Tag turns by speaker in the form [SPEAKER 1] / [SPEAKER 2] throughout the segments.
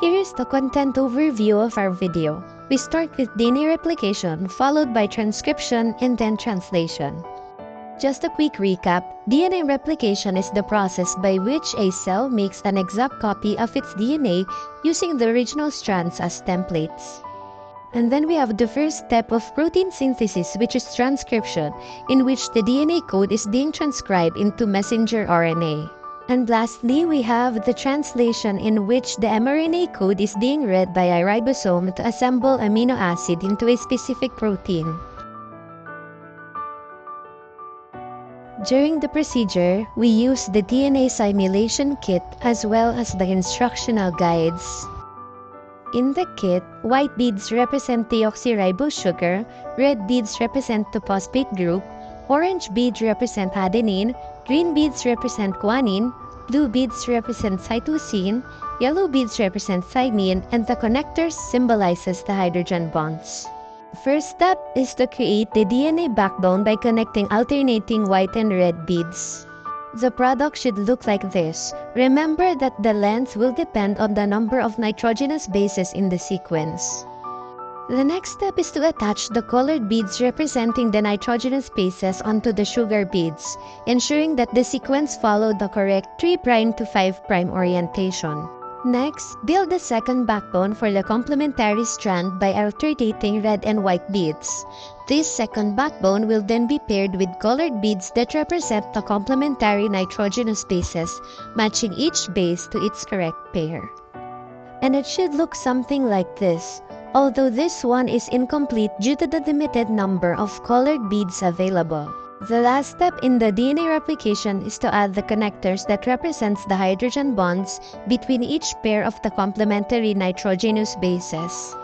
[SPEAKER 1] Here is the content overview of our video. We start with DNA replication, followed by transcription and then translation. Just a quick recap, DNA replication is the process by which a cell makes an exact copy of its DNA using the original strands as templates. And then we have the first step of protein synthesis, which is transcription, in which the DNA code is being transcribed into messenger RNA. And lastly, we have the translation, in which the mRNA code is being read by a ribosome to assemble amino acid into a specific protein. During the procedure, we use the DNA simulation kit as well as the instructional guides. In the kit, white beads represent deoxyribose sugar, red beads represent the phosphate group, orange beads represent adenine, green beads represent guanine, blue beads represent cytosine, yellow beads represent thymine, and the connectors symbolizes the hydrogen bonds. First step is to create the DNA backbone by connecting alternating white and red beads. The product should look like this. Remember that the length will depend on the number of nitrogenous bases in the sequence. The next step is to attach the colored beads representing the nitrogenous bases onto the sugar beads, ensuring that the sequence followed the correct 3' to 5' orientation. Next, build the second backbone for the complementary strand by alternating red and white beads. This second backbone will then be paired with colored beads that represent the complementary nitrogenous bases, matching each base to its correct pair. And it should look something like this, although this one is incomplete due to the limited number of colored beads available. The last step in the DNA replication is to add the connectors that represents the hydrogen bonds between each pair of the complementary nitrogenous bases.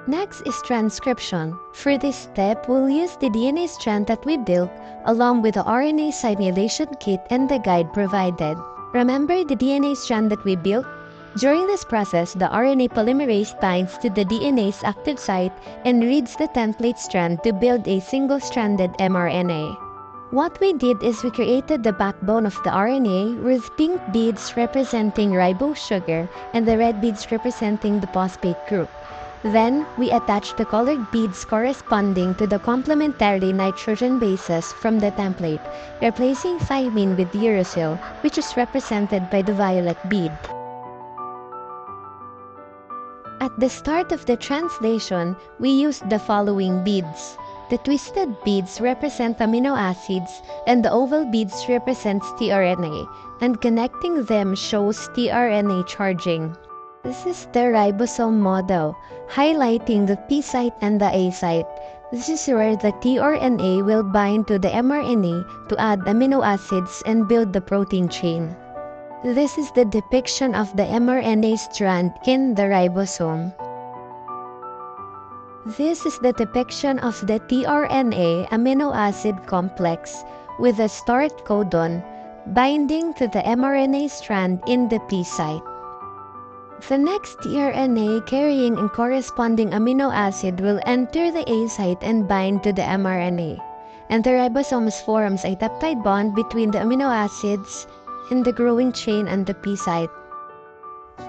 [SPEAKER 1] Next is transcription. For this step, we'll use the DNA strand that we built along with the RNA simulation kit and the guide provided. Remember the DNA strand that we built? During this process, the RNA polymerase binds to the DNA's active site and reads the template strand to build a single-stranded mRNA. What we did is we created the backbone of the RNA with pink beads representing ribose sugar and the red beads representing the phosphate group. Then, we attached the colored beads corresponding to the complementary nitrogen bases from the template, replacing thymine with uracil, which is represented by the violet bead. At the start of the translation, we used the following beads. The twisted beads represent amino acids and the oval beads represents tRNA, and connecting them shows tRNA charging. This is the ribosome model, highlighting the P site and the A site. This is where the tRNA will bind to the mRNA to add amino acids and build the protein chain. This is the depiction of the mRNA strand in the ribosome. This is the depiction of the tRNA amino acid complex with the start codon binding to the mRNA strand in the P site. The next tRNA carrying a corresponding amino acid will enter the A site and bind to the mRNA, and the ribosome forms a peptide bond between the amino acids in the growing chain and the P site.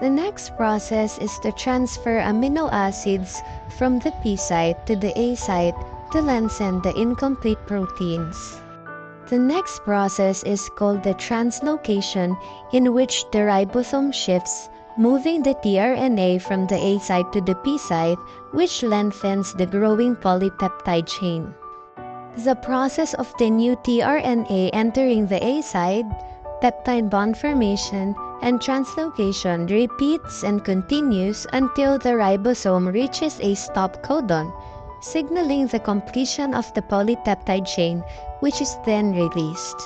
[SPEAKER 1] The next process is to transfer amino acids from the P site to the A site to lengthen the incomplete proteins. The next process is called the translocation, in which the ribosome shifts, moving the tRNA from the A site to the P site, which lengthens the growing polypeptide chain. The process of the new tRNA entering the A site, peptide bond formation, and translocation repeats and continues until the ribosome reaches a stop codon, signaling the completion of the polypeptide chain, which is then released.